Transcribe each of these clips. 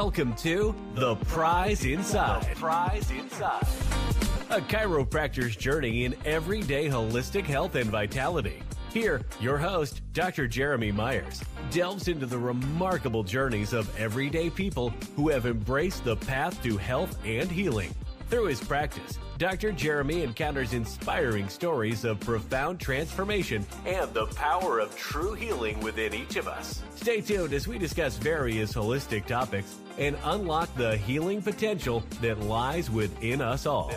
Welcome to The Prize Inside. A chiropractor's journey in everyday holistic health and vitality. Here, your host, Dr. Jeremy Myers, delves into the remarkable journeys of everyday people who have embraced the path to health and healing. Through his practice, Dr. Jeremy encounters inspiring stories of profound transformation and the power of true healing within each of us. Stay tuned as we discuss various holistic topics and unlock the healing potential that lies within us all.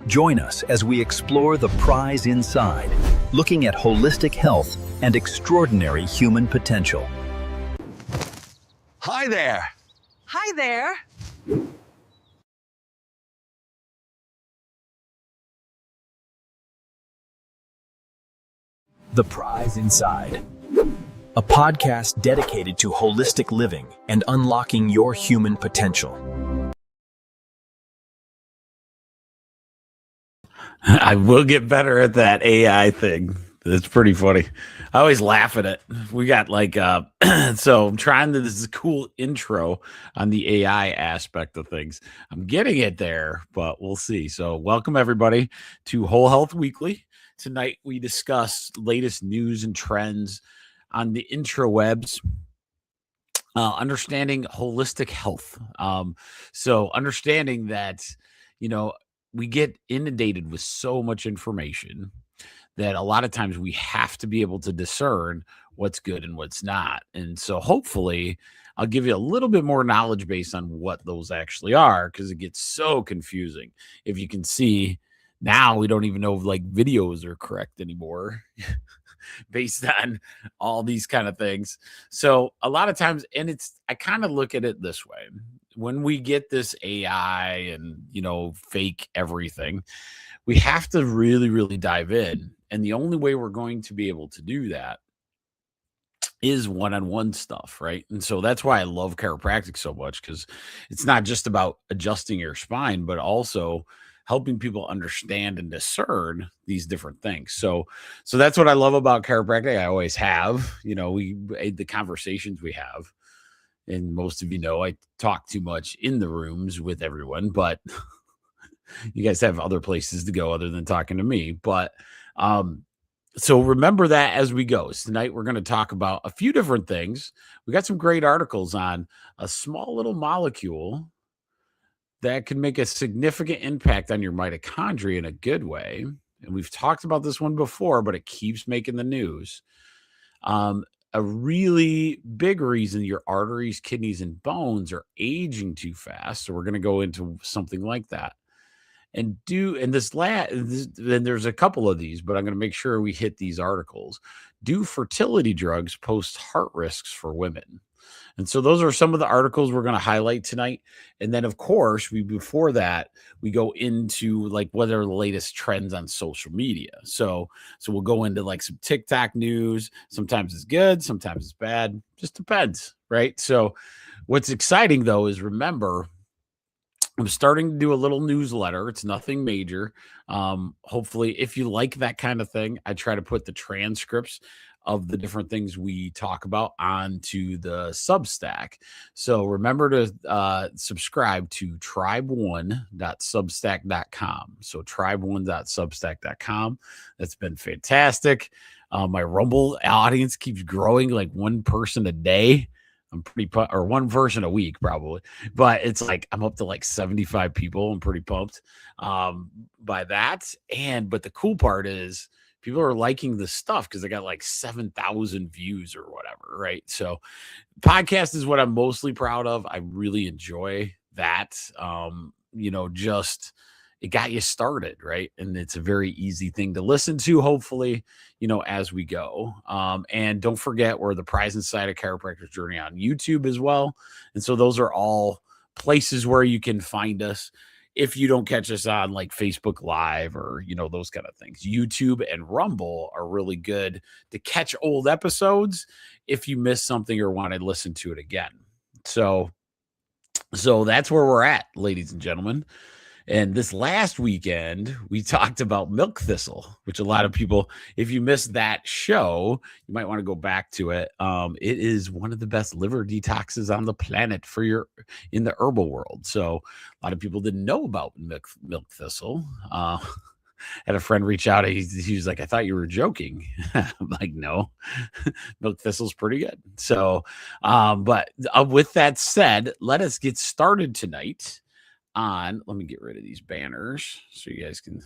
Join us as we explore the prize inside, looking at holistic health and extraordinary human potential. Hi there. Hi there. The Prize Inside, a podcast dedicated to holistic living and unlocking your human potential. I will get better at that AI thing. It's pretty funny. I always laugh at it. We got like, so I'm trying to, this is a cool intro on the AI aspect of things. I'm getting it there, but we'll see. So welcome everybody to Whole Health Weekly. Tonight we discuss latest news and trends on the intrawebs. Understanding holistic health. So understanding that, we get inundated with so much information that a lot of times we have to be able to discern what's good and what's not. And so hopefully I'll give you a little bit more knowledge based on what those actually are, because it gets so confusing. If you can see now, we don't even know if like videos are correct anymore based on all these kind of things. So a lot of times, and I kind of look at it this way. When we get this AI and, fake everything, we have to really, really dive in. And the only way we're going to be able to do that is one-on-one stuff, right? And so that's why I love chiropractic so much, because it's not just about adjusting your spine, but also helping people understand and discern these different things. So that's what I love about chiropractic. I always have, the conversations we have. And most of I talk too much in the rooms with everyone, but you guys have other places to go other than talking to me. But so remember that as we go. So tonight we're going to talk about a few different things. We got some great articles on a small little molecule that can make a significant impact on your mitochondria in a good way. And we've talked about this one before, but it keeps making the news. A really big reason your arteries, kidneys, and bones are aging too fast. So we're going to go into something like that. And then there's a couple of these, but I'm going to make sure we hit these articles. Do fertility drugs pose heart risks for women? And so those are some of the articles we're going to highlight tonight. And then, of course, before that, we go into like what are the latest trends on social media. So we'll go into like some TikTok news. Sometimes it's good, sometimes it's bad. Just depends, right? So what's exciting, though, is remember, I'm starting to do a little newsletter. It's nothing major. Hopefully, if you like that kind of thing, I try to put the transcripts of the different things we talk about onto the Substack. So remember to subscribe to tribe1.substack.com. So tribe1.substack.com. That's been fantastic. My Rumble audience keeps growing, like one person a day. I'm pretty or one person a week probably, but it's like I'm up to like 75 people. I'm pretty pumped by that. But the cool part is people are liking the stuff because I got like 7,000 views or whatever, right? So podcast is what I'm mostly proud of. I really enjoy that. Just it got you started, right? And it's a very easy thing to listen to, hopefully, as we go. And don't forget, we're the Prize Inside a Chiropractor's Journey on YouTube as well. And so those are all places where you can find us if you don't catch us on like Facebook Live or, those kind of things. YouTube and Rumble are really good to catch old episodes if you missed something or want to listen to it again. So that's where we're at, ladies and gentlemen. And this last weekend, we talked about milk thistle, which a lot of people, if you missed that show, you might want to go back to it. It is one of the best liver detoxes on the planet in the herbal world. So a lot of people didn't know about milk thistle. Had a friend reach out. He was like, I thought you were joking. I'm like, no, milk thistle's pretty good. So, but with that said, let us get started tonight let me get rid of these banners so you guys can.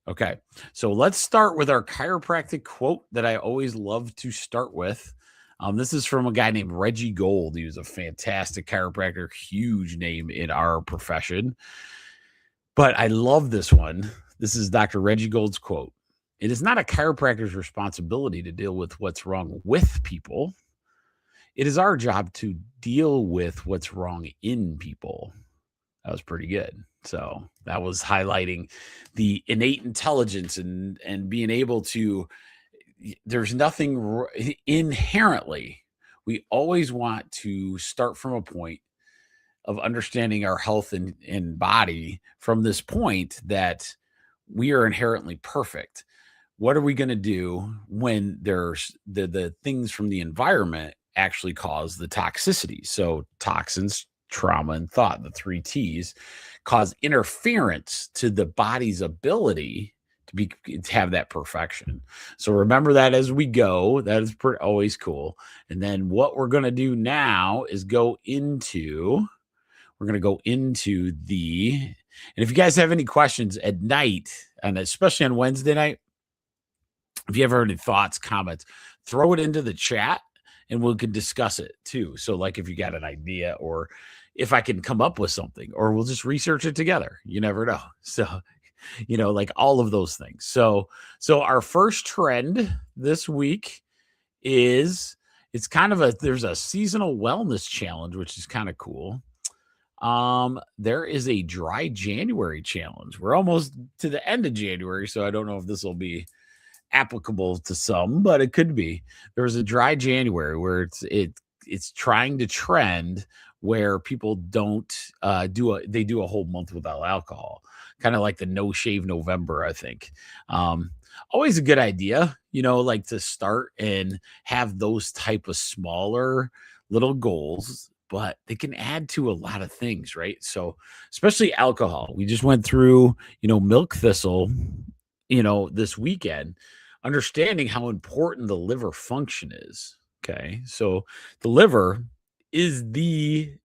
Okay. So let's start with our chiropractic quote that I always love to start with. This is from a guy named Reggie Gold. He was a fantastic chiropractor, huge name in our profession. But I love this one. This is Dr. Reggie Gold's quote. It is not a chiropractor's responsibility to deal with what's wrong with people. It is our job to deal with what's wrong in people. That was pretty good. So that was highlighting the innate intelligence and being able to, there's nothing inherently, we always want to start from a point of understanding our health and body from this point that we are inherently perfect. What are we going to do when there's the things from the environment actually cause the toxicity? So toxins, trauma, and thought, the 3 T's, cause interference to the body's ability to have that perfection. So remember that as we go. That is always cool. And then what we're going to do now is we're going to go into and if you guys have any questions at night, and especially on Wednesday night, if you ever have any thoughts, comments, throw it into the chat and we can discuss it too. So like if you got an idea or if I can come up with something, or we'll just research it together. You never know. So, like all of those things. So our first trend this week is there's a seasonal wellness challenge, which is kind of cool. There is a dry January challenge. We're almost to the end of January, so I don't know if this will be applicable to some, but it could be. There's a dry January where it's trying to trend where people don't do a whole month without alcohol, kind of like the No Shave November, I think. Always a good idea, like to start and have those type of smaller little goals, but they can add to a lot of things, right? So especially alcohol. We just went through, milk thistle, this weekend, understanding how important the liver function is. Okay. So the liver is the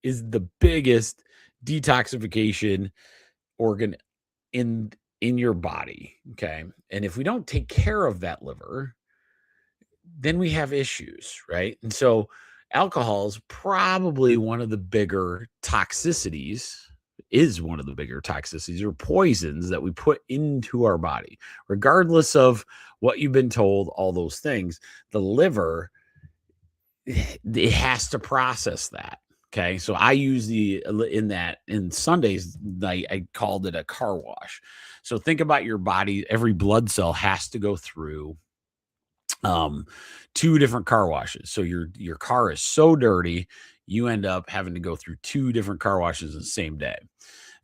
biggest detoxification organ in your body. Okay. And if we don't take care of that liver, then we have issues, right? And so alcohol is probably one of the bigger toxicities, or poisons that we put into our body. Regardless of what you've been told, all those things, the liver, it has to process that. Okay. So I use in Sunday's night, I called it a car wash. So think about your body. Every blood cell has to go through 2 different car washes. So your car is so dirty, you end up having to go through 2 different car washes in the same day.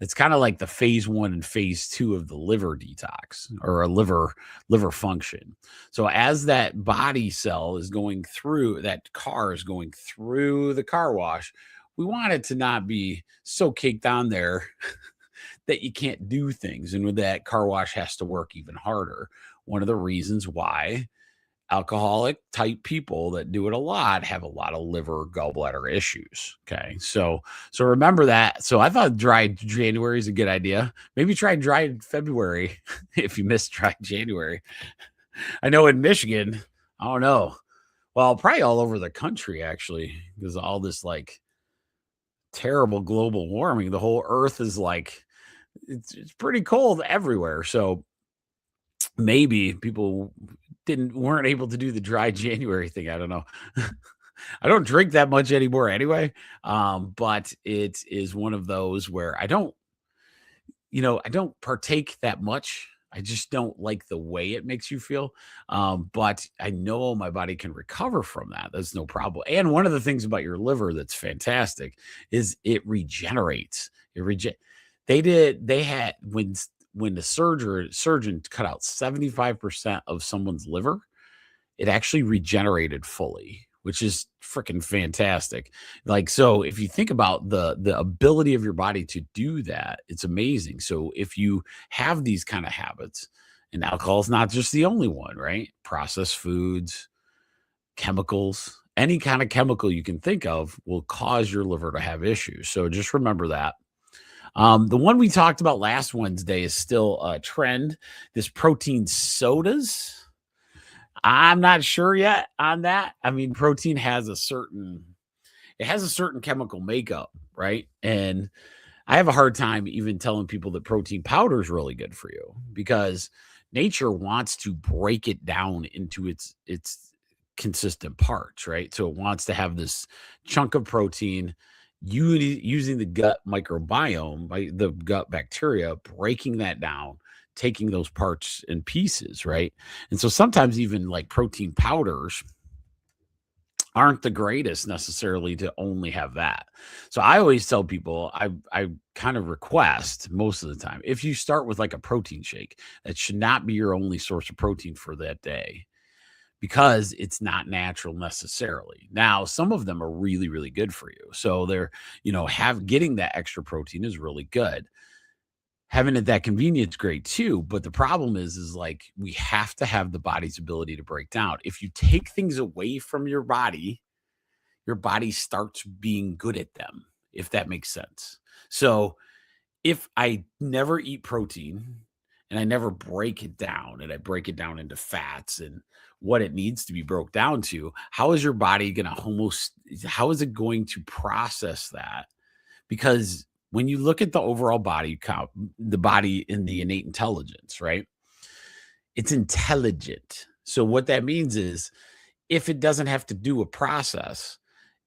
It's kind of like the phase 1 and phase 2 of the liver detox or a liver function. So as that body cell is going through, that car is going through the car wash, we want it to not be so caked on there that you can't do things. And with that, car wash has to work even harder. One of the reasons why alcoholic type people that do it a lot have a lot of liver gallbladder issues. Okay. So remember that. So I thought dry January is a good idea. Maybe try dry February if you missed dry January. I know in Michigan, I don't know. Well, probably all over the country, actually, because all this like terrible global warming, the whole earth is like, it's pretty cold everywhere. So maybe people weren't able to do the dry January thing. I don't know. I don't drink that much anymore anyway. But it is one of those where I don't partake that much. I just don't like the way it makes you feel. But I know my body can recover from that. That's no problem. And one of the things about your liver that's fantastic is it regenerates. They had when the surgeon cut out 75% of someone's liver, it actually regenerated fully, which is freaking fantastic. Like, so if you think about the ability of your body to do that, it's amazing. So if you have these kind of habits, and alcohol is not just the only one, right? Processed foods, chemicals, any kind of chemical you can think of will cause your liver to have issues. So just remember that. The one we talked about last Wednesday is still a trend. This protein sodas. I'm not sure yet on that. I mean, protein has it has a certain chemical makeup, right? And I have a hard time even telling people that protein powder is really good for you because nature wants to break it down into its consistent parts, right? So it wants to have this chunk of protein using the gut microbiome, by the gut bacteria, breaking that down, taking those parts and pieces, right? And so sometimes even like protein powders aren't the greatest necessarily to only have that. So I always tell people, I kind of request most of the time, if you start with like a protein shake, that should not be your only source of protein for that day because it's not natural necessarily. Now, some of them are really, really good for you. So they're, getting that extra protein is really good. Having it that convenient is great too. But the problem is like we have to have the body's ability to break down. If you take things away from your body starts being good at them, if that makes sense. So if I never eat protein and I never break it down and I break it down into fats and what it needs to be broke down to, how is your body going to how is it going to process that? Because when you look at the overall body count, the body in the innate intelligence, right? It's intelligent. So what that means is if it doesn't have to do a process,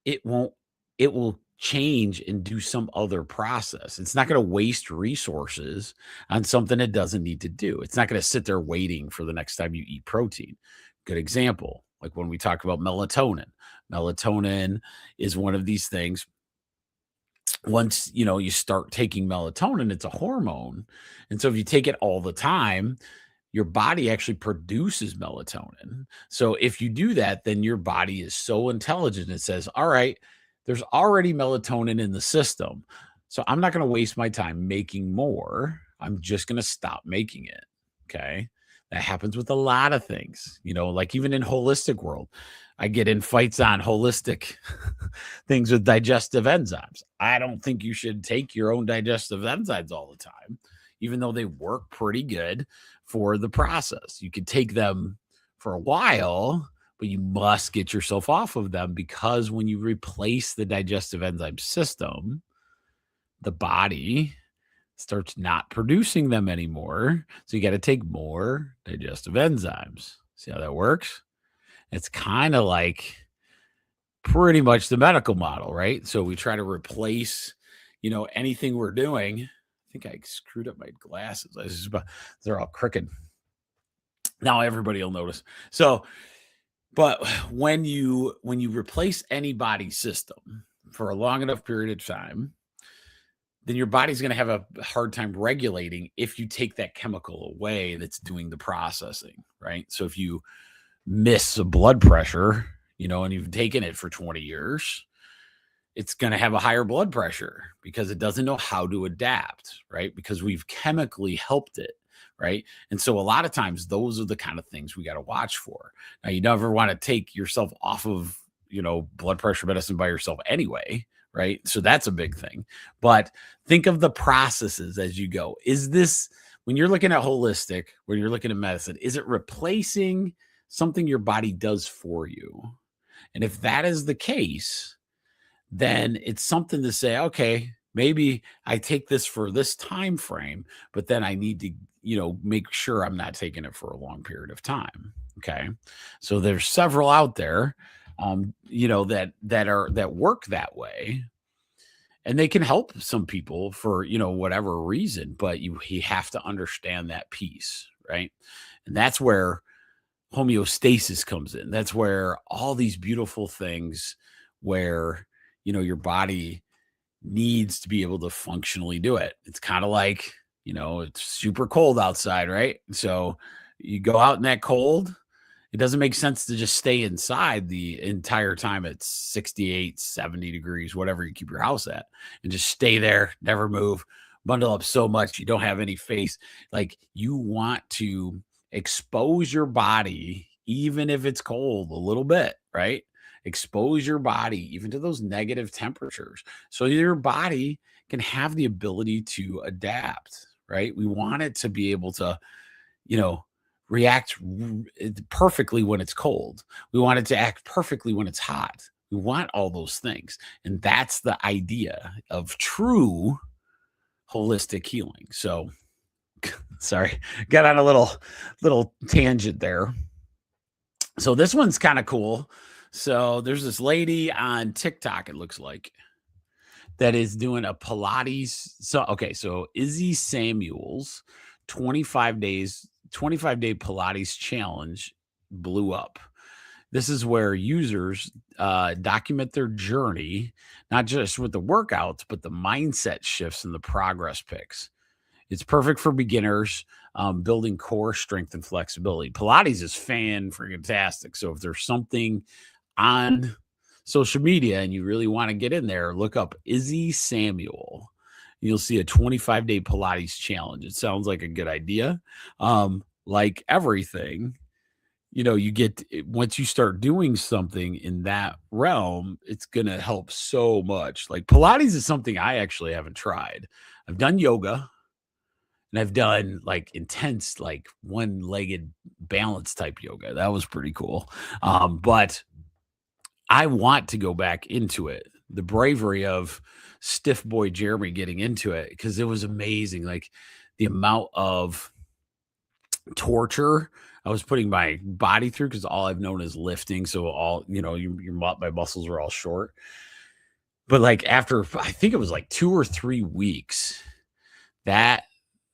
it won't, it will change and do some other process. It's not going to waste resources on something it doesn't need to do. It's not going to sit there waiting for the next time you eat protein. Good example, like when we talk about melatonin. Melatonin is one of these things. Once you start taking melatonin, it's a hormone. And so if you take it all the time, your body actually produces melatonin. So if you do that, then your body is so intelligent. It says, all right, there's already melatonin in the system. So I'm not going to waste my time making more. I'm just going to stop making it. Okay. That happens with a lot of things, like even in holistic world, I get in fights on holistic things with digestive enzymes. I don't think you should take your own digestive enzymes all the time, even though they work pretty good for the process. You can take them for a while, but you must get yourself off of them because when you replace the digestive enzyme system, the body starts not producing them anymore. So you got to take more digestive enzymes. See how that works? It's kind of like pretty much the medical model, right? So we try to replace, anything we're doing. I think I screwed up my glasses. They're all crooked. Now everybody will notice. So, but when you replace any body system for a long enough period of time, then your body's going to have a hard time regulating if you take that chemical away that's doing the processing, right? So if you miss a blood pressure, and you've taken it for 20 years, it's going to have a higher blood pressure because it doesn't know how to adapt, right? Because we've chemically helped it, right? And so a lot of times those are the kind of things we got to watch for. Now, you never want to take yourself off of, blood pressure medicine by yourself anyway, right? So that's a big thing. But think of the processes as you go. Is this, when you're looking at holistic, when you're looking at medicine, is it replacing something your body does for you? And if that is the case, then it's something to say, okay, maybe I take this for this time frame, but then I need to, make sure I'm not taking it for a long period of time. Okay. So there's several out there, that work that way. And they can help some people for, whatever reason, but you have to understand that piece, right? And that's where homeostasis comes in. That's where all these beautiful things where, your body needs to be able to functionally do it. It's kind of like, it's super cold outside, right? So you go out in that cold, it doesn't make sense to just stay inside the entire time it's 68, 70 degrees, whatever you keep your house at, and just stay there, never move, bundle up so much you don't have any face. Like, you want to expose your body, even if it's cold, a little bit, right? Expose your body even to those negative temperatures so your body can have the ability to adapt, right? We want it to be able to, react perfectly when it's cold. We want it to act perfectly when it's hot. We want all those things. And that's the idea of true holistic healing. So, sorry, got on a little tangent there. So this one's kind of cool. So there's this lady on TikTok, it looks like, that is doing a Pilates. So Izzy Samuel's 25-day Pilates challenge blew up. This is where users document their journey, not just with the workouts, but the mindset shifts and the progress pics. It's perfect for beginners, building core strength and flexibility. Pilates is fantastic. So if there's something on social media and you really want to get in there, look up Izzy Samuel. You'll see a 25-day Pilates challenge. It sounds like a good idea. Like everything, you get, once you start doing something in that realm, it's going to help so much. Like, Pilates is something I actually haven't tried. I've done yoga, and I've done like intense, like one-legged balance type yoga. That was pretty cool. But I want to go back into it. The bravery of stiff boy Jeremy getting into it, because it was amazing. Like, the amount of torture I was putting my body through, because all I've known is lifting. So all, my muscles were all short. But like, after, I think it was like 2 or 3 weeks, that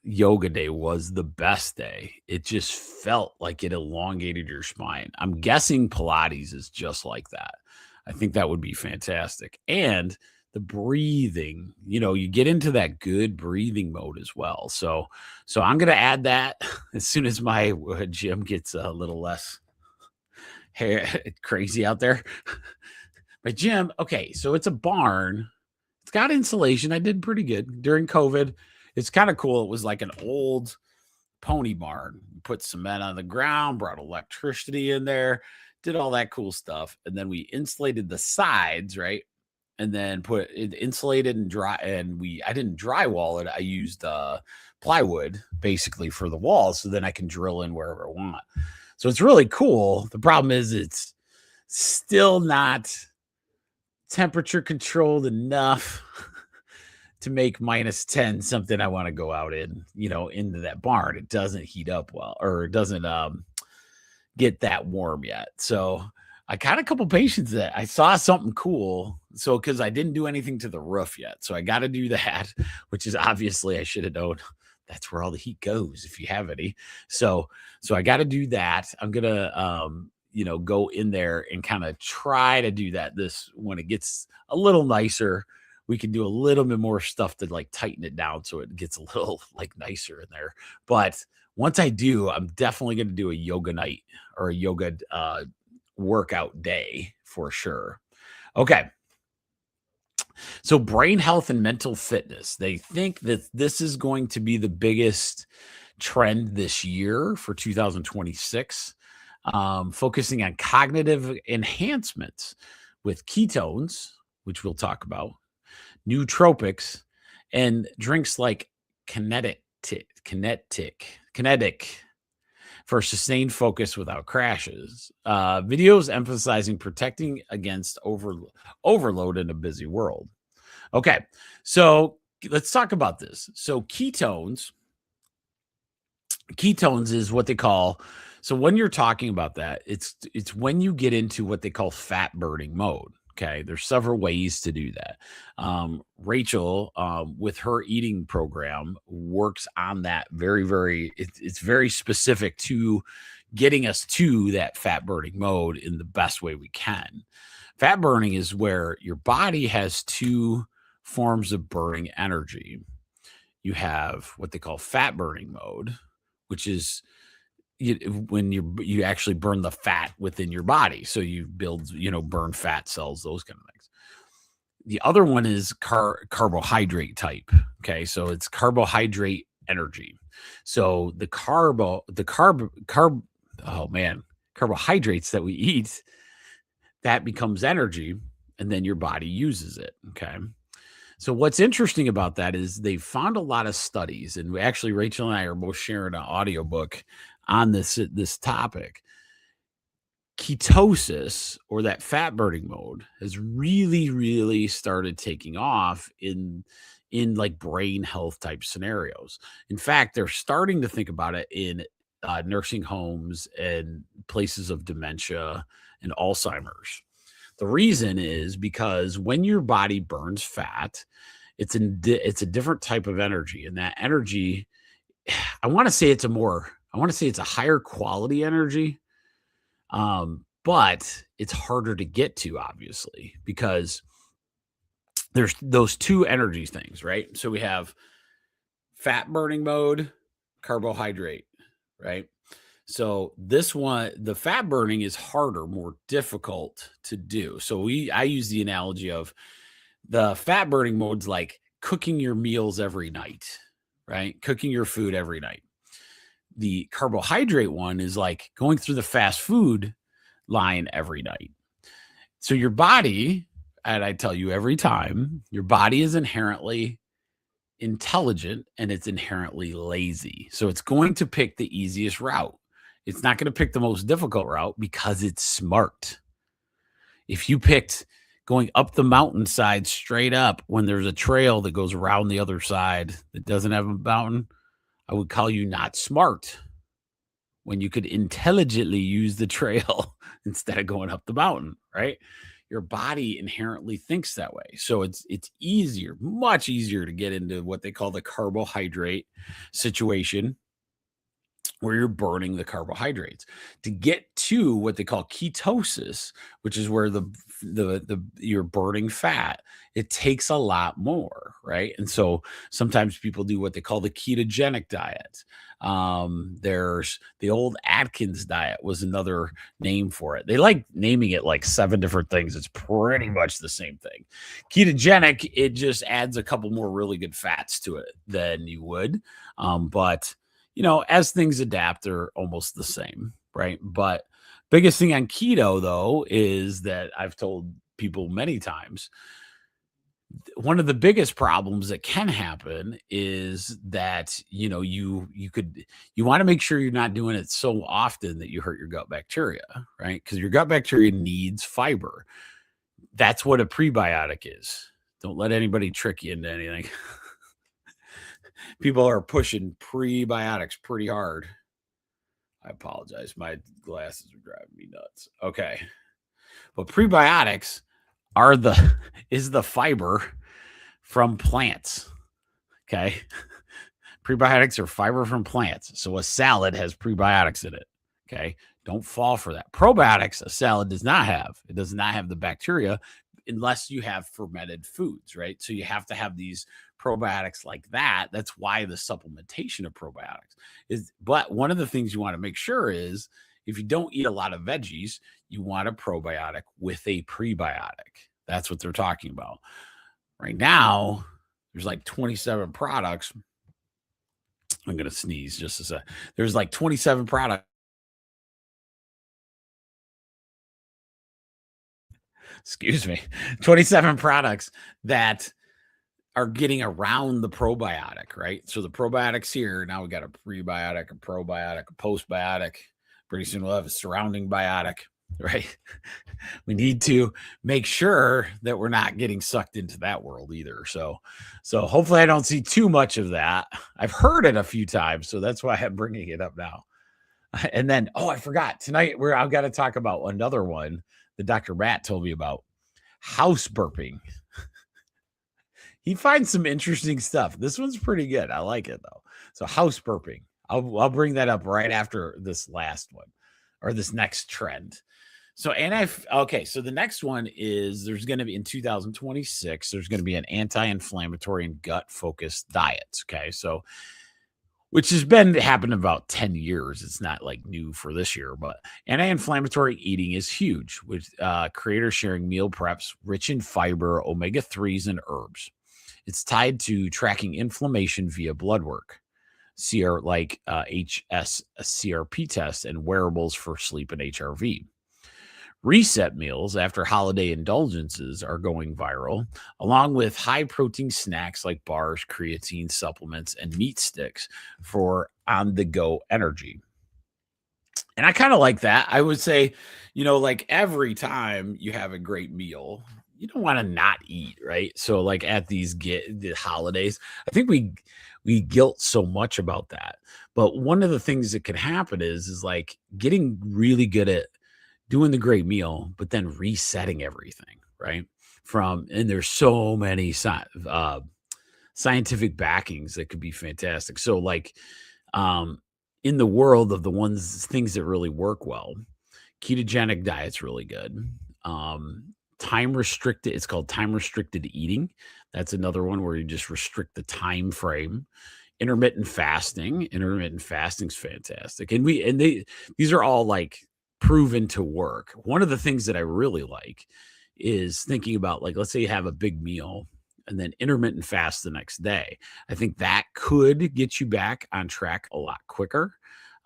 yoga day was the best day. It just felt like it elongated your spine. I'm guessing Pilates is just like that. I think that would be fantastic. And the breathing, you get into that good breathing mode as well. So I'm going to add that as soon as my gym gets a little less crazy out there. My gym, okay, so it's a barn. It's got insulation. I did pretty good during COVID. It's kind of cool. It was like an old pony barn. Put cement on the ground, brought electricity in there, did all that cool stuff. And then we insulated the sides, right? And then put it insulated and dry. And I didn't drywall it. I used plywood basically for the walls. So then I can drill in wherever I want. So it's really cool. The problem is it's still not temperature controlled enough to make -10 something I want to go out in, into that barn. It doesn't heat up well, or it doesn't get that warm yet. So I got a couple patients that I saw something cool. So, because I didn't do anything to the roof yet. So I got to do that, which is obviously, I should have known that's where all the heat goes if you have any. So I got to do that. I'm going to, go in there and kind of try to do that. When it gets a little nicer, we can do a little bit more stuff to like tighten it down so it gets a little like nicer in there. But once I do, I'm definitely going to do a yoga night or a yoga workout day for sure. Okay. So brain health and mental fitness. They think that this is going to be the biggest trend this year for 2026, focusing on cognitive enhancements with ketones, which we'll talk about, nootropics, and drinks like kinetic for sustained focus without crashes. Videos emphasizing protecting against overload in a busy world. Okay, so let's talk about this. So ketones is what they call. So when you're talking about that, it's when you get into what they call fat burning mode. Okay, there's several ways to do that. Rachel, with her eating program, works on that it's very specific to getting us to that fat burning mode in the best way we can. Fat burning is where your body has two forms of burning energy. You have what they call fat burning mode, which is when you actually burn the fat within your body. So you build, burn fat cells, those kind of things. The other one is carbohydrate type. Okay. So it's carbohydrate energy. So carbohydrates that we eat, that becomes energy, and then your body uses it. Okay. So what's interesting about that is they found a lot of studies, and Rachel and I are both sharing an audiobook on this topic. Ketosis, or that fat burning mode, has really, really started taking off in like brain health type scenarios. In fact, they're starting to think about it in nursing homes and places of dementia and Alzheimer's. The reason is because when your body burns fat, it's a different type of energy, and that energy, I want to say it's a higher quality energy, but it's harder to get to, obviously, because there's those two energy things, right? So we have fat burning mode, carbohydrate, right? So this one, the fat burning is harder, more difficult to do. So I use the analogy of the fat burning mode's like cooking your meals every night, right? Cooking your food every night. The carbohydrate one is like going through the fast food line every night. So your body, and I tell you every time, your body is inherently intelligent and it's inherently lazy. So it's going to pick the easiest route. It's not going to pick the most difficult route because it's smart. If you picked going up the mountainside straight up when there's a trail that goes around the other side that doesn't have a mountain, I would call you not smart, when you could intelligently use the trail instead of going up the mountain, right? Your body inherently thinks that way. So it's easier, much easier to get into what they call the carbohydrate situation, where you're burning the carbohydrates. To get to what they call ketosis, which is where you're burning fat, it takes a lot more, right? And so sometimes people do what they call the ketogenic diet. There's the old Atkins diet was another name for it. They like naming it like 7 different things. It's pretty much the same thing. Ketogenic, it just adds a couple more really good fats to it than you would. But as things adapt, they're almost the same, right? But biggest thing on keto, though, is that I've told people many times, one of the biggest problems that can happen is that, you want to make sure you're not doing it so often that you hurt your gut bacteria, right? Because your gut bacteria needs fiber. That's what a prebiotic is. Don't let anybody trick you into anything. People are pushing prebiotics pretty hard. I apologize. My glasses are driving me nuts. Okay. But prebiotics is the fiber from plants. Okay. Prebiotics are fiber from plants. So a salad has prebiotics in it. Okay. Don't fall for that. Probiotics, a salad does not have. It does not have the bacteria unless you have fermented foods, right? So you have to have these probiotics like that. That's why the supplementation of probiotics is. But one of the things you want to make sure is, if you don't eat a lot of veggies, you want a probiotic with a prebiotic. That's what they're talking about. Right now, there's like 27 products. I'm going to sneeze just a sec. There's like 27 products. Excuse me. 27 products that are getting around the probiotic, right? So the probiotic's here. Now we got a prebiotic, a probiotic, a postbiotic. Pretty soon we'll have a surrounding biotic, right? We need to make sure that we're not getting sucked into that world either. So hopefully I don't see too much of that. I've heard it a few times, so that's why I'm bringing it up now. And then, I forgot tonight I've got to talk about another one that Dr. Matt told me about: house burping. He finds some interesting stuff. This one's pretty good. I like it though. So house burping. I'll bring that up right after this last one, or this next trend. So okay, so the next one is there's going to be in 2026, there's going to be an anti-inflammatory and gut-focused diet. Okay, so which has been happening about 10 years. It's not like new for this year, but anti-inflammatory eating is huge, with creators sharing meal preps rich in fiber, omega-3s, and herbs. It's tied to tracking inflammation via blood work, HSCRP tests, and wearables for sleep and HRV. Reset meals after holiday indulgences are going viral, along with high protein snacks like bars, creatine supplements, and meat sticks for on the go energy. And I kind of like that. I would say, like every time you have a great meal, you don't want to not eat, right? So like at the holidays, I think we guilt so much about that. But one of the things that could happen is like getting really good at doing the great meal, but then resetting everything, right? And there's so many scientific backings that could be fantastic. So like in the world of things that really work well, ketogenic diet's really good. Time restricted, it's called time restricted eating. That's another one where you just restrict the time frame. Intermittent fasting's fantastic. And these are all like proven to work. One of the things that I really like is thinking about, like, let's say you have a big meal and then intermittent fast the next day. I think that could get you back on track a lot quicker.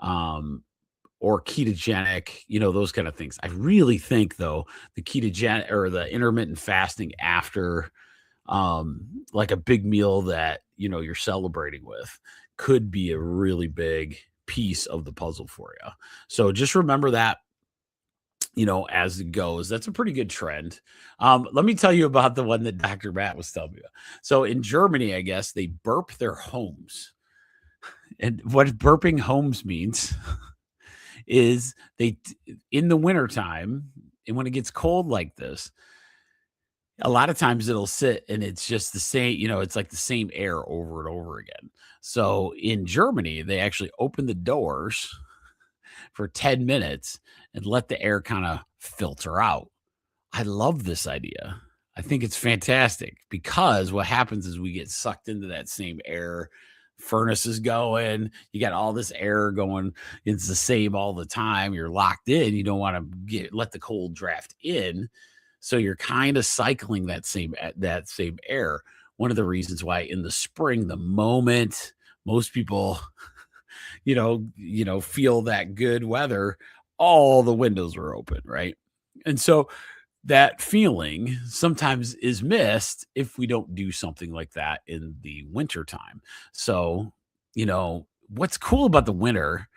Or ketogenic, those kind of things. I really think though, the ketogenic or the intermittent fasting after like a big meal that, you're celebrating with could be a really big piece of the puzzle for you. So just remember that, as it goes. That's a pretty good trend. Let me tell you about the one that Dr. Matt was telling me about. So in Germany, I guess they burp their homes. And what burping homes means is in the wintertime, and when it gets cold like this, a lot of times it'll sit and it's just the same, it's like the same air over and over again. So in Germany, they actually open the doors for 10 minutes and let the air kind of filter out. I love this idea. I think it's fantastic because what happens is we get sucked into that same air. Furnace is going, you got all this air going. It's the same all the time. You're locked in. You don't want to let the cold draft in. So you're kind of cycling that same air. One of the reasons why in the spring, the moment most people, feel that good weather, all the windows are open, right? And so that feeling sometimes is missed if we don't do something like that in the winter time. So, what's cool about the winter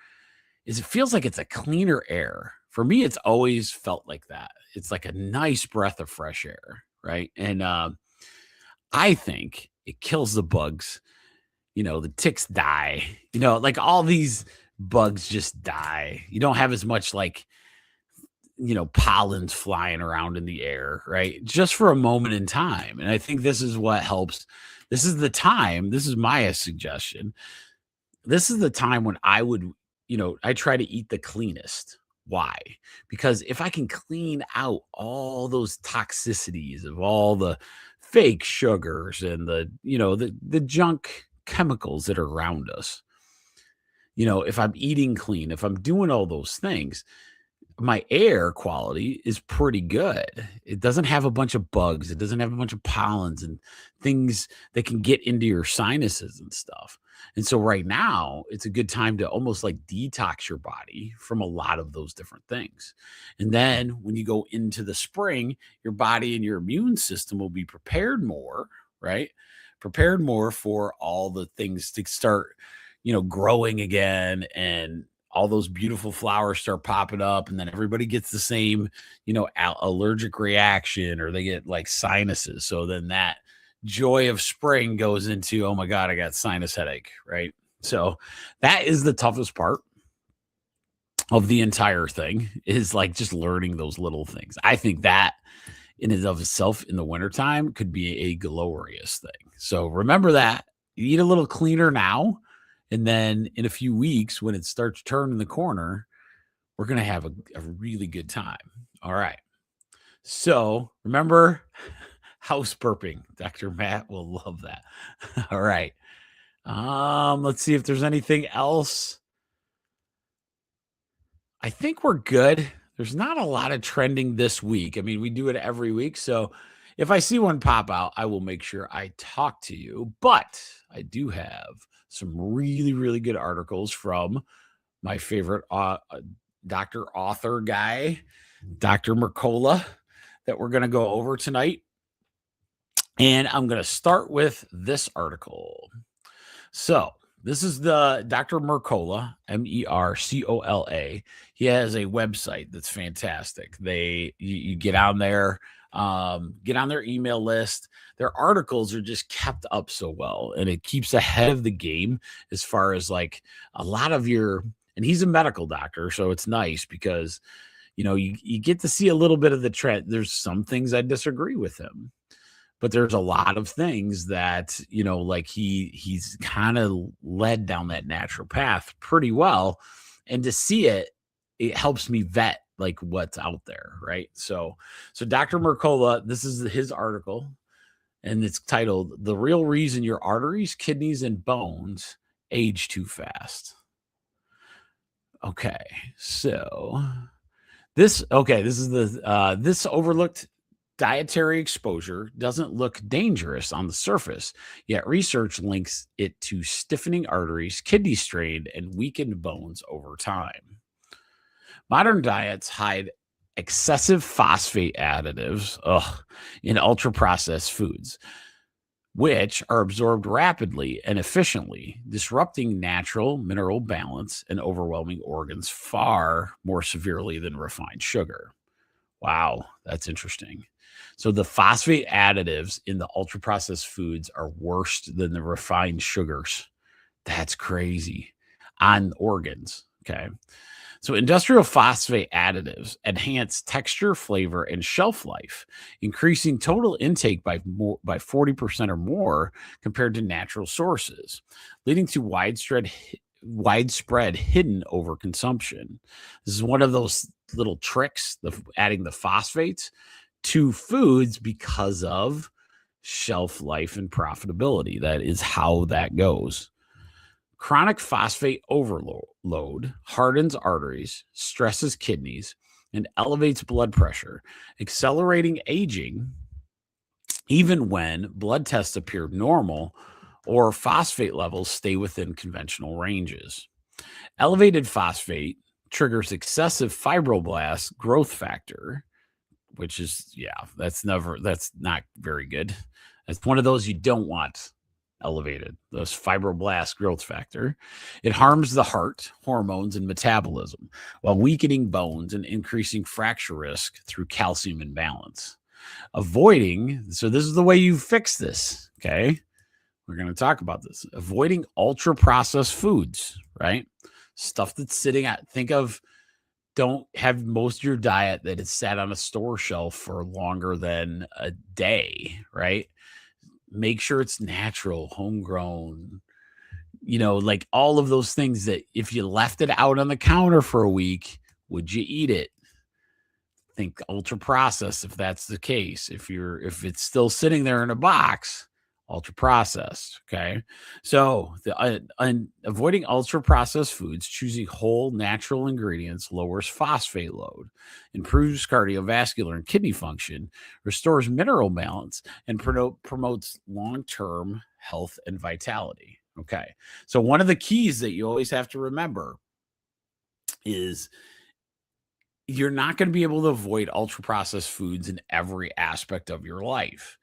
is it feels like it's a cleaner air. For me, it's always felt like that. It's like a nice breath of fresh air, right? And I think it kills the bugs. The ticks die. Like all these bugs just die. You don't have as much like pollens flying around in the air, right? Just for a moment in time. And I think this is what helps. This is the time. This is my suggestion. This is the time when I would, I try to eat the cleanest. Why? Because if I can clean out all those toxicities of all the fake sugars and the junk chemicals that are around us, if I'm eating clean, if I'm doing all those things, my air quality is pretty good. It doesn't have a bunch of bugs. It doesn't have a bunch of pollens and things that can get into your sinuses and stuff. And so right now, it's a good time to almost like detox your body from a lot of those different things. And then when you go into the spring, your body and your immune system will be prepared more, right? Prepared more for all the things to start, growing again, and all those beautiful flowers start popping up, and then everybody gets the same, allergic reaction, or they get like sinuses. So then that joy of spring goes into, oh my God, I got sinus headache, right? So that is the toughest part of the entire thing, is like just learning those little things. I think that in and of itself in the wintertime could be a glorious thing. So remember that. You eat a little cleaner now, and then in a few weeks, when it starts turning the corner, we're going to have a really good time. All right. So remember house burping. Dr. Matt will love that. All right. Let's see if there's anything else. I think we're good. There's not a lot of trending this week. I mean, we do it every week. So if I see one pop out, I will make sure I talk to you. But I do have some really, really good articles from my favorite doctor author guy, Dr. Mercola, that we're going to go over tonight. And I'm going to start with this article. So this is the Dr. Mercola, Mercola. He has a website that's fantastic. You get on there, get on their email list. Their articles are just kept up so well, and it keeps ahead of the game as far as like a lot of your. And he's a medical doctor, so it's nice because you get to see a little bit of the trend. There's some things I disagree with him, but there's a lot of things that, like he's kind of led down that natural path pretty well. And to see it helps me vet like what's out there. Right. So Dr. Mercola, this is his article, and it's titled "The Real Reason Your Arteries, Kidneys, and Bones Age Too Fast." Okay. So this is this overlooked dietary exposure doesn't look dangerous on the surface, yet research links it to stiffening arteries, kidney strain, and weakened bones over time. Modern diets hide excessive phosphate additives in ultra-processed foods, which are absorbed rapidly and efficiently, disrupting natural mineral balance and overwhelming organs far more severely than refined sugar. Wow, that's interesting. So the phosphate additives in the ultra processed foods are worse than the refined sugars. That's crazy on organs. Okay. So industrial phosphate additives enhance texture, flavor, and shelf life, increasing total intake by 40% or more compared to natural sources, leading to widespread hidden overconsumption. This is one of those little tricks, adding the phosphates to foods because of shelf life and profitability. That is how that goes. Chronic phosphate overload hardens arteries, stresses kidneys, and elevates blood pressure, accelerating aging even when blood tests appear normal or phosphate levels stay within conventional ranges. Elevated phosphate triggers excessive fibroblast growth factor, which is, that's not very good. It's one of those you don't want elevated, those fibroblast growth factor. It harms the heart, hormones, and metabolism while weakening bones and increasing fracture risk through calcium imbalance. So this is the way you fix this, okay? We're going to talk about this. Avoiding ultra processed foods, right? Stuff that's don't have most of your diet that is sat on a store shelf for longer than a day, right? Make sure it's natural, homegrown, like all of those things that if you left it out on the counter for a week, would you eat it? Think ultra processed if that's the case. If it's still sitting there in a box, ultra processed. Okay. So avoiding ultra processed foods, choosing whole natural ingredients lowers phosphate load, improves cardiovascular and kidney function, restores mineral balance, and promotes long-term health and vitality. Okay. So one of the keys that you always have to remember is you're not going to be able to avoid ultra processed foods in every aspect of your life.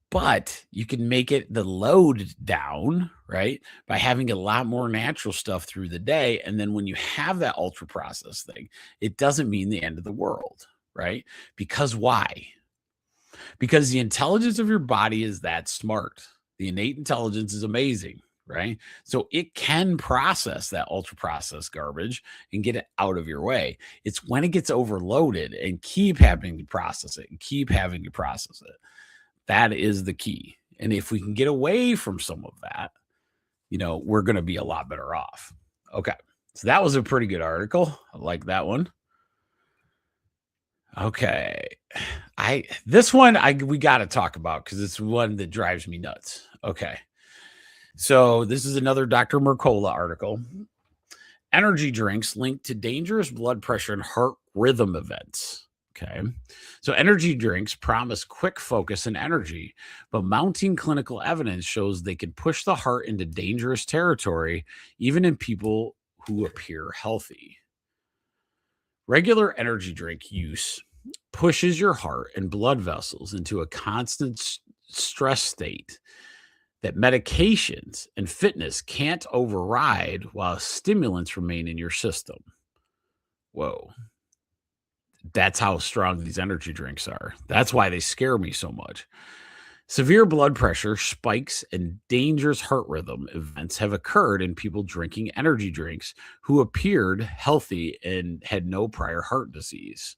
But you can make the load down, right? By having a lot more natural stuff through the day. And then when you have that ultra processed thing, it doesn't mean the end of the world, right? Because why? Because the intelligence of your body is that smart. The innate intelligence is amazing, right? So it can process that ultra processed garbage and get it out of your way. It's when it gets overloaded and keep having to process it. That is the key. And if we can get away from some of that, we're going to be a lot better off. Okay. So that was a pretty good article. I like that one. Okay. We got to talk about because it's one that drives me nuts. Okay. So this is another Dr. Mercola article. Energy drinks linked to dangerous blood pressure and heart rhythm events. Okay. So energy drinks promise quick focus and energy, but mounting clinical evidence shows they can push the heart into dangerous territory, even in people who appear healthy. Regular energy drink use pushes your heart and blood vessels into a constant stress state that medications and fitness can't override while stimulants remain in your system. Whoa. That's how strong these energy drinks are. That's why they scare me so much. Severe blood pressure spikes and dangerous heart rhythm events have occurred in people drinking energy drinks who appeared healthy and had no prior heart disease.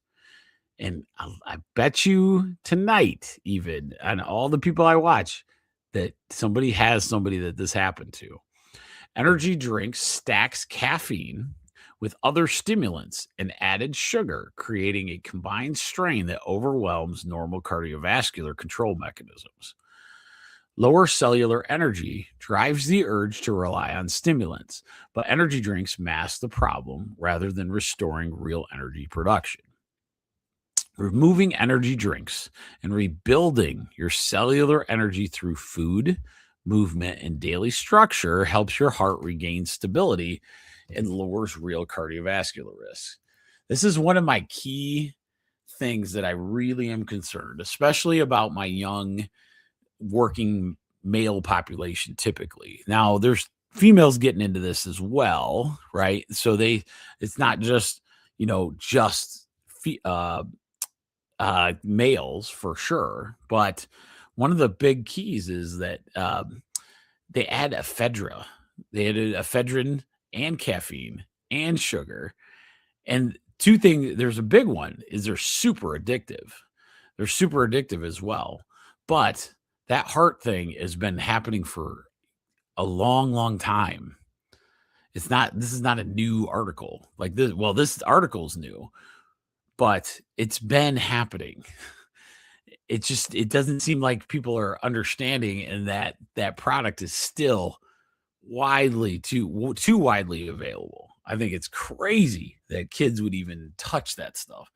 And I bet you tonight, even and all the people I watch, that somebody has somebody that this happened to. Energy drinks stacks caffeine with other stimulants and added sugar, creating a combined strain that overwhelms normal cardiovascular control mechanisms. Lower cellular energy drives the urge to rely on stimulants, but energy drinks mask the problem rather than restoring real energy production. Removing energy drinks and rebuilding your cellular energy through food, movement, and daily structure helps your heart regain stability and lowers real cardiovascular risk. This is one of my key things that I really am concerned, especially about my young working male population typically. Now, there's females getting into this as well, right? So it's not just, just males for sure. But one of the big keys is that they add ephedra. They added ephedrine and caffeine and sugar. And two things, there's a big one is they're super addictive. They're super addictive as well. But that heart thing has been happening for a long, long time. This is not a new article like this. Well, this article is new, but it's been happening. It doesn't seem like people are understanding, and that product is still too widely available. I think it's crazy that kids would even touch that stuff.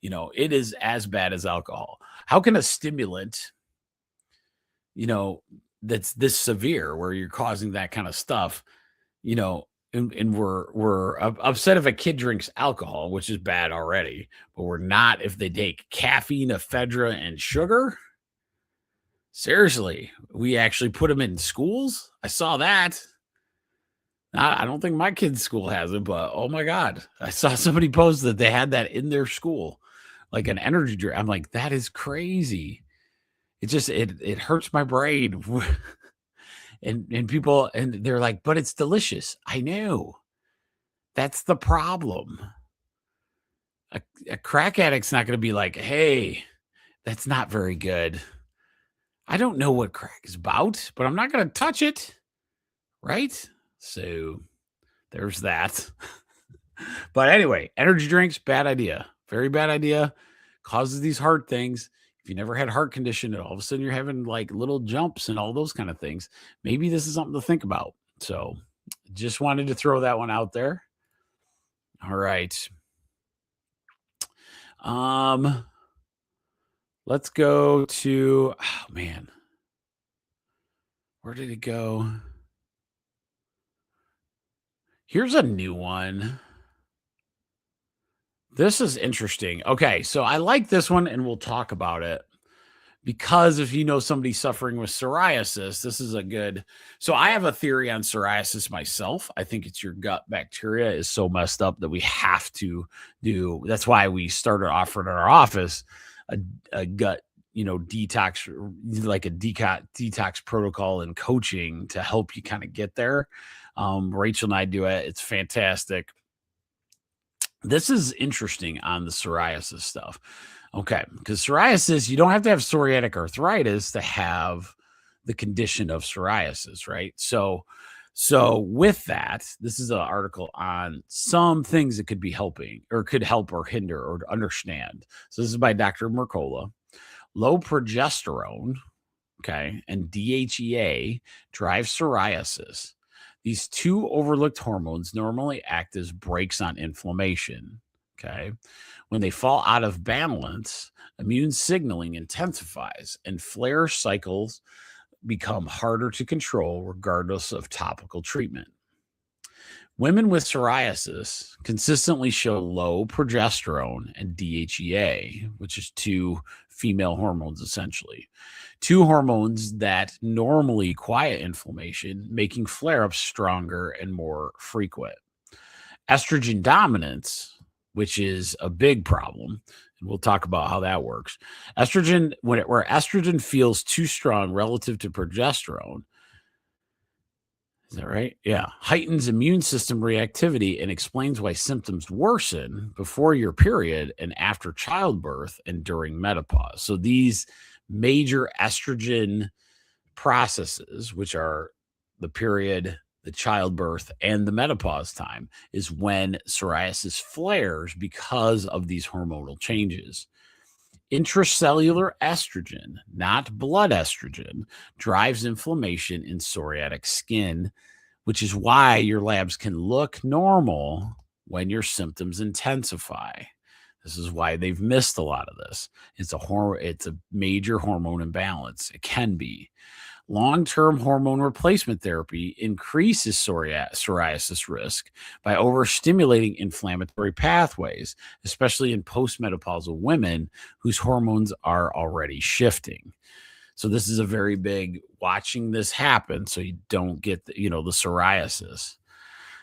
It is as bad as alcohol. How can a stimulant, that's this severe where you're causing that kind of stuff, and we're upset if a kid drinks alcohol, which is bad already, but we're not if they take caffeine, ephedra, and sugar. Seriously, we actually put them in schools. I saw that. I don't think my kid's school has it, but oh my God, I saw somebody post that they had that in their school, like an energy drink. I'm like, that is crazy. It hurts my brain. And people, and they're like, but it's delicious. I know. That's the problem. A crack addict's not going to be like, hey, that's not very good. I don't know what crack is about, but I'm not going to touch it. Right? So there's that. But anyway, energy drinks, bad idea. Very bad idea. Causes these heart things. If you never had heart condition and all of a sudden you're having like little jumps and all those kind of things, maybe this is something to think about. So just wanted to throw that one out there. All right. Let's go to, oh man, where did it go? Here's a new one. This is interesting. Okay, so I like this one and we'll talk about it because if you know somebody suffering with psoriasis, this is a good. So I have a theory on psoriasis myself. I think it's your gut bacteria is so messed up that we have to do. That's why we started offering in our office a gut, detox, like a detox protocol and coaching to help you kind of get there. Rachel and I do it. It's fantastic. This is interesting on the psoriasis stuff. Okay, because psoriasis, you don't have to have psoriatic arthritis to have the condition of psoriasis, right? So So with that, this is an article on some things that could be helping or could help or hinder or understand. So this is by Dr. Mercola. Low progesterone, okay, and DHEA drive psoriasis. These two overlooked hormones normally act as brakes on inflammation, okay? When they fall out of balance, immune signaling intensifies and flare cycles become harder to control regardless of topical treatment. Women with psoriasis consistently show low progesterone and DHEA, which is two female hormones essentially. Two hormones that normally quiet inflammation, making flare ups stronger and more frequent. Estrogen dominance, which is a big problem, and we'll talk about how that works. Estrogen, where estrogen feels too strong relative to progesterone, is that right? Yeah. Heightens immune system reactivity and explains why symptoms worsen before your period and after childbirth and during menopause. So these major estrogen processes, which are the period, the childbirth, and the menopause time, is when psoriasis flares because of these hormonal changes. Intracellular estrogen, not blood estrogen, drives inflammation in psoriatic skin, which is why your labs can look normal when your symptoms intensify. This is why they've missed a lot of this. It's a major hormone imbalance. It can be. Long-term hormone replacement therapy increases psoriasis risk by overstimulating inflammatory pathways, especially in postmenopausal women whose hormones are already shifting. So this is a very big watching this happen so you don't get the psoriasis.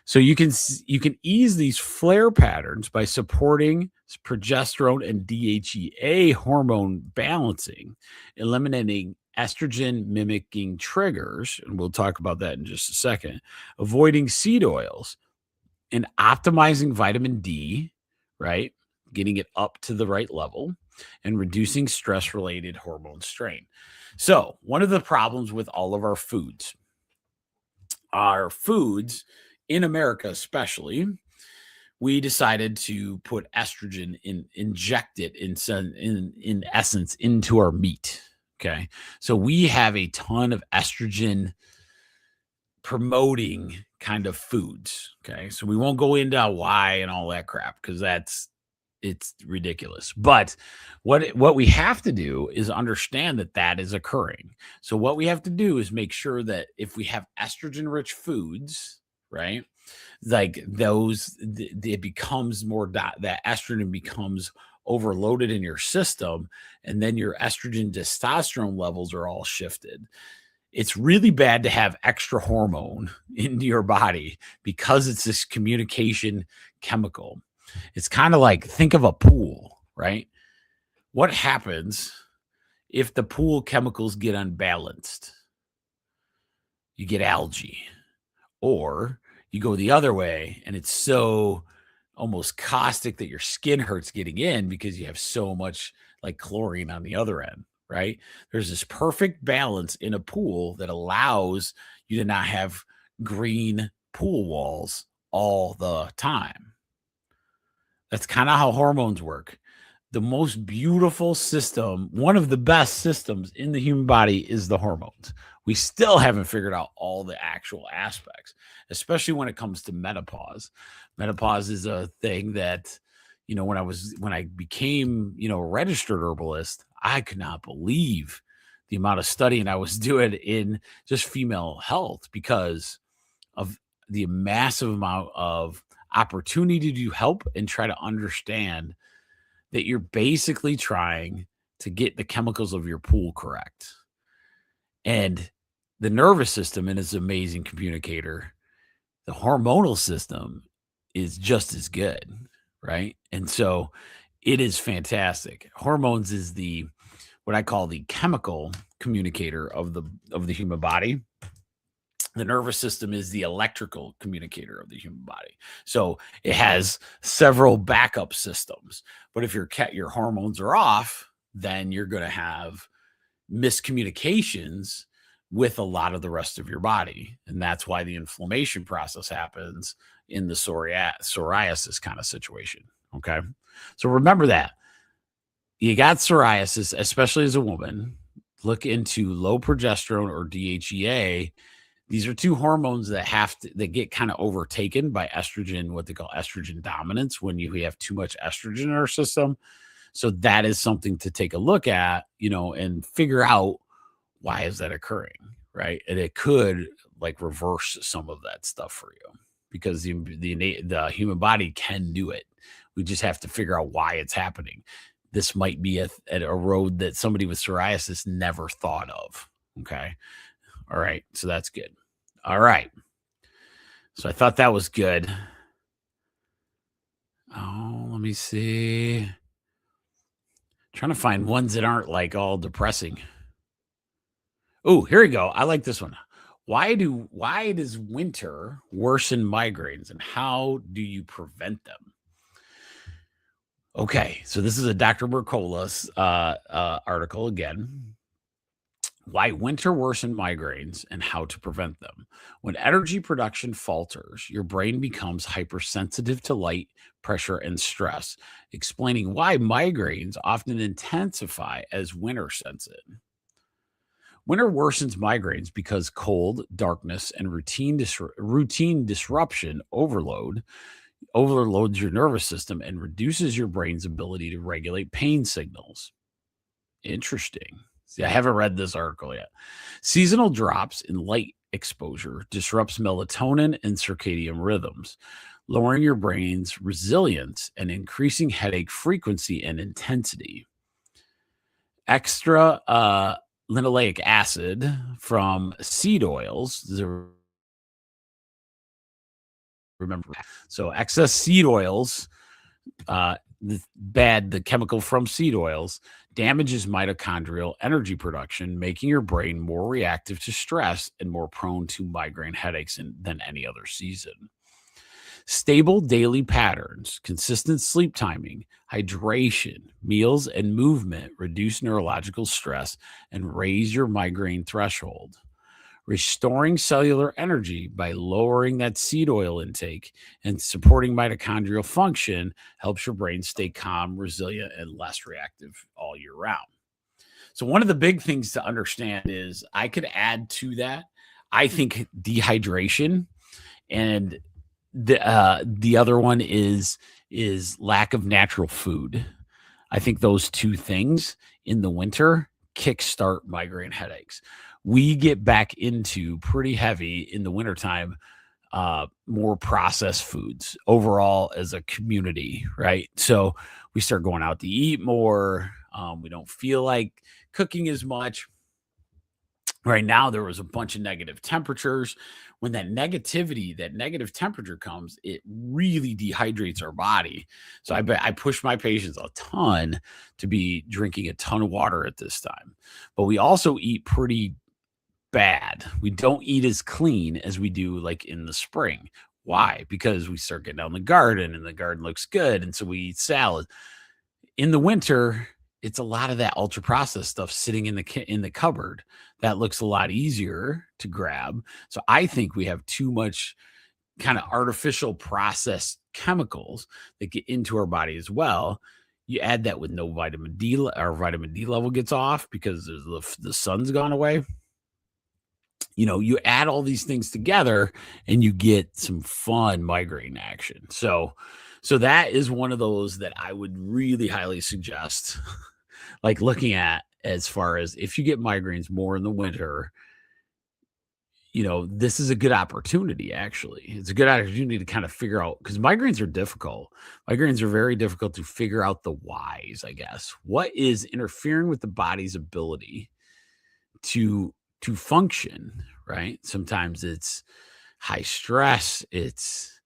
So you can ease these flare patterns by supporting progesterone and DHEA hormone balancing, eliminating estrogen mimicking triggers, and we'll talk about that in just a second, avoiding seed oils, and optimizing vitamin D, right? Getting it up to the right level, and reducing stress-related hormone strain. So one of the problems with all of our foods in America especially, we decided to put estrogen inject it in essence into our meat. Okay. So we have a ton of estrogen promoting kind of foods. Okay. So we won't go into why and all that crap because it's ridiculous. But what we have to do is understand that is occurring. So what we have to do is make sure that if we have estrogen rich foods, right? Like those, it becomes more that estrogen becomes overloaded in your system, and then your estrogen testosterone levels are all shifted. It's really bad to have extra hormone in your body because it's this communication chemical. It's kind of like, think of a pool, right? What happens if the pool chemicals get unbalanced? You get algae, or you go the other way and it's so almost caustic that your skin hurts getting in because you have so much like chlorine on the other end, right? There's this perfect balance in a pool that allows you to not have green pool walls all the time. That's kind of how hormones work. The most beautiful system, one of the best systems in the human body is the hormones. We still haven't figured out all the actual aspects, especially when it comes to menopause. Menopause is a thing that, when I became, a registered herbalist, I could not believe the amount of studying I was doing in just female health because of the massive amount of opportunity to help and try to understand that you're basically trying to get the chemicals of your pool correct. And the nervous system is an amazing communicator. The hormonal system is just as good, right? And so it is fantastic. Hormones is what I call the chemical communicator of the human body. The nervous system is the electrical communicator of the human body. So it has several backup systems. But if your hormones are off, then you're going to have miscommunications with a lot of the rest of your body. And that's why the inflammation process happens in the psoriasis kind of situation. Okay. So remember that. You got psoriasis, especially as a woman, look into low progesterone or DHEA. These are two hormones that get kind of overtaken by estrogen, what they call estrogen dominance, when we have too much estrogen in our system. So that is something to take a look at, and figure out, why is that occurring, right? And it could like reverse some of that stuff for you, because the human body can do it. We just have to figure out why it's happening. This might be a road that somebody with psoriasis never thought of. Okay. All right. So that's good. All right. So I thought that was good. Oh, let me see. Trying to find ones that aren't like all depressing. Oh, here we go. I like this one. Why does winter worsen migraines, and how do you prevent them? Okay, so this is a Dr. Mercola's article again. Why winter worsen migraines and how to prevent them. When energy production falters, your brain becomes hypersensitive to light, pressure, and stress, explaining why migraines often intensify as winter sets in. Winter worsens migraines because cold, darkness, and routine disruption overloads your nervous system and reduces your brain's ability to regulate pain signals. Interesting. See, I haven't read this article yet. Seasonal drops in light exposure disrupts melatonin and circadian rhythms, lowering your brain's resilience and increasing headache frequency and intensity. Extra linoleic acid from seed oils. Remember, so excess seed oils, the chemical from seed oils damages mitochondrial energy production, making your brain more reactive to stress and more prone to migraine headaches than any other season. Stable daily patterns, consistent sleep timing, hydration, meals, and movement reduce neurological stress and raise your migraine threshold. Restoring cellular energy by lowering that seed oil intake and supporting mitochondrial function helps your brain stay calm, resilient, and less reactive all year round. So one of the big things to understand is, I could add to that, I think, dehydration, and the other one is lack of natural food. I think those two things in the winter kickstart migraine headaches. We get back into pretty heavy in the wintertime, more processed foods overall as a community, right? So we start going out to eat more. We don't feel like cooking as much. Right now, there was a bunch of negative temperatures. When that negative temperature comes, it really dehydrates our body. So I push my patients a ton to be drinking a ton of water at this time. But we also eat pretty bad. We don't eat as clean as we do like in the spring. Why? Because we start getting out in the garden and the garden looks good. And so we eat salad. In the winter, it's a lot of that ultra processed stuff sitting in the cupboard. That looks a lot easier to grab. So I think we have too much kind of artificial processed chemicals that get into our body as well. You add that with no vitamin D, our vitamin D level gets off because the sun's gone away. You add all these things together and you get some fun migraine action. So that is one of those that I would really highly suggest, like looking at, as far as if you get migraines more in the winter, this is a good opportunity. Actually, it's a good opportunity to kind of figure out, because migraines are difficult. Migraines are very difficult to figure out the whys, I guess. What is interfering with the body's ability to function, right? Sometimes it's high stress, it's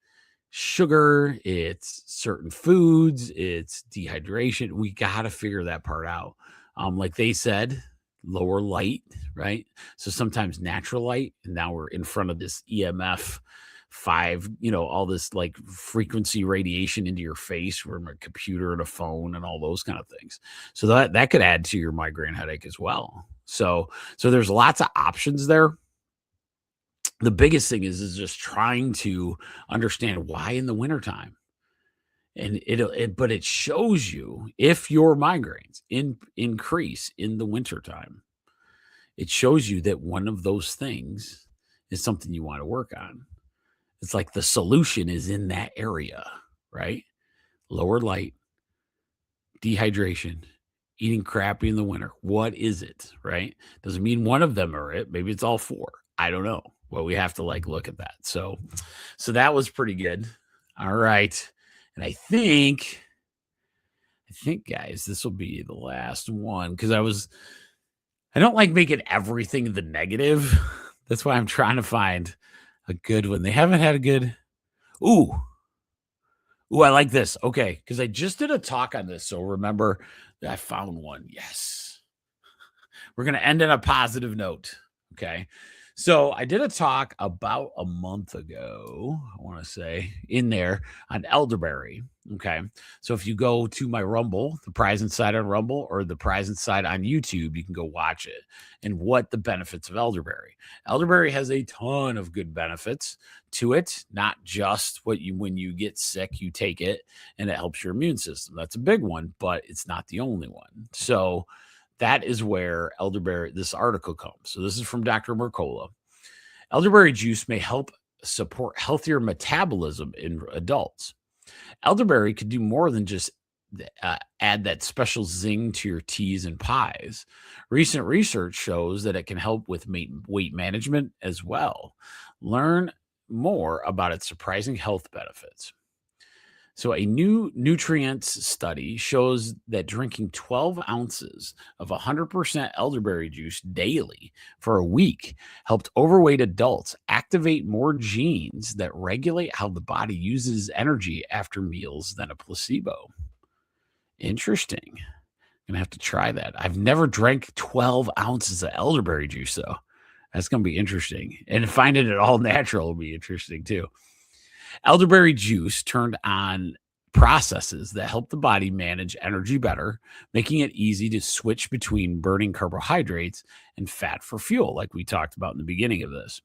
sugar, it's certain foods, it's dehydration. We got to figure that part out. Like they said, lower light, right? So sometimes natural light, and now we're in front of this EMF 5, all this like frequency radiation into your face from a computer and a phone and all those kind of things. So that could add to your migraine headache as well. So there's lots of options there. The biggest thing is just trying to understand why in the wintertime. And but it shows you if your migraines increase in the wintertime, it shows you that one of those things is something you want to work on. It's like the solution is in that area, right? Lower light, dehydration, eating crappy in the winter. What is it, right? Doesn't mean one of them are it. Maybe it's all four. I don't know. Well, we have to look at that. So that was pretty good. All right. And I think, guys, this will be the last one because I don't like making everything the negative. That's why I'm trying to find a good one. They haven't had a good. Ooh, I like this. Okay, because I just did a talk on this. So remember, I found one. Yes. We're going to end on a positive note. Okay. So I did a talk about a month ago, I want to say, in there on elderberry. Okay. So if you go to my Rumble, the Prize Inside on Rumble or the Prize Inside on YouTube, you can go watch it and what the benefits of elderberry. Elderberry has a ton of good benefits to it, not just when you get sick, you take it and it helps your immune system. That's a big one, but it's not the only one. So that is where elderberry, this article comes. So this is from Dr. Mercola. Elderberry juice may help support healthier metabolism in adults. Elderberry could do more than just add that special zing to your teas and pies. Recent research shows that it can help with weight management as well. Learn more about its surprising health benefits. So a new nutrients study shows that drinking 12 ounces of 100% elderberry juice daily for a week helped overweight adults activate more genes that regulate how the body uses energy after meals than a placebo. Interesting. I'm going to have to try that. I've never drank 12 ounces of elderberry juice, though. That's going to be interesting. And finding it all natural will be interesting, too. Elderberry juice turned on processes that help the body manage energy better, making it easy to switch between burning carbohydrates and fat for fuel, like we talked about in the beginning of this.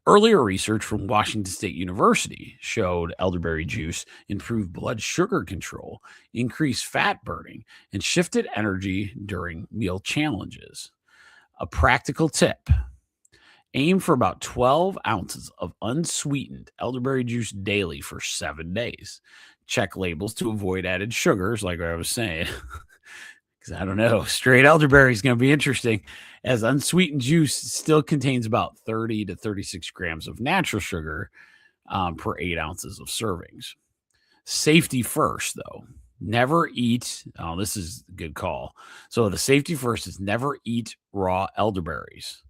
Earlier research from Washington State University showed elderberry juice improved blood sugar control, increased fat burning, and shifted energy during meal challenges. A practical tip: aim for about 12 ounces of unsweetened elderberry juice daily for 7 days. Check labels to avoid added sugars, like I was saying. Because I don't know, straight elderberry is going to be interesting, as unsweetened juice still contains about 30 to 36 grams of natural sugar per 8 ounces of servings. Safety first, though. Never eat. Oh, this is a good call. So the safety first is never eat raw elderberries.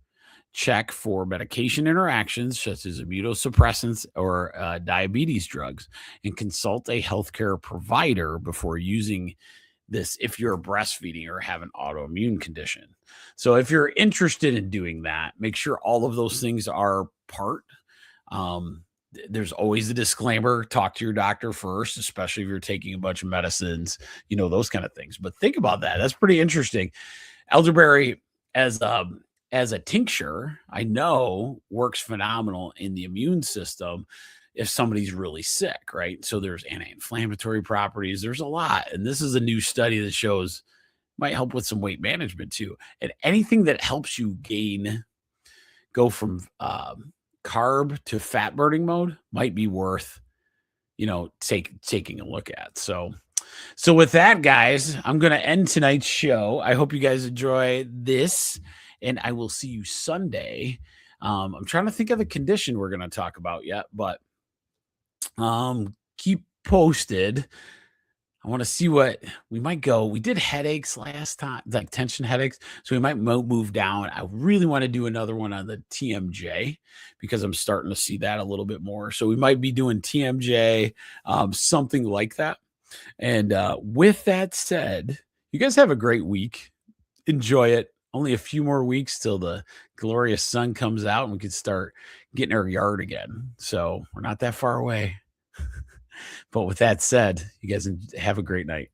Check for medication interactions such as immunosuppressants or diabetes drugs, and consult a healthcare provider before using this if you're breastfeeding or have an autoimmune condition. So if you're interested in doing that, make sure all of those things are part. There's always a disclaimer: talk to your doctor first, especially if you're taking a bunch of medicines, those kind of things. But think about that. That's pretty interesting. Elderberry as a tincture, I know, works phenomenal in the immune system if somebody's really sick, right? So there's anti-inflammatory properties. There's a lot. And this is a new study that shows might help with some weight management too. And anything that helps you go from carb to fat burning mode might be worth, taking a look at. So with that, guys, I'm going to end tonight's show. I hope you guys enjoy this, and I will see you Sunday. I'm trying to think of the condition we're going to talk about yet, but keep posted. I want to see what we might go. We did headaches last time, like tension headaches. So we might move down. I really want to do another one on the TMJ because I'm starting to see that a little bit more. So we might be doing TMJ, something like that. And with that said, you guys have a great week. Enjoy it. Only a few more weeks till the glorious sun comes out and we can start getting our yard again. So we're not that far away. But with that said, you guys have a great night.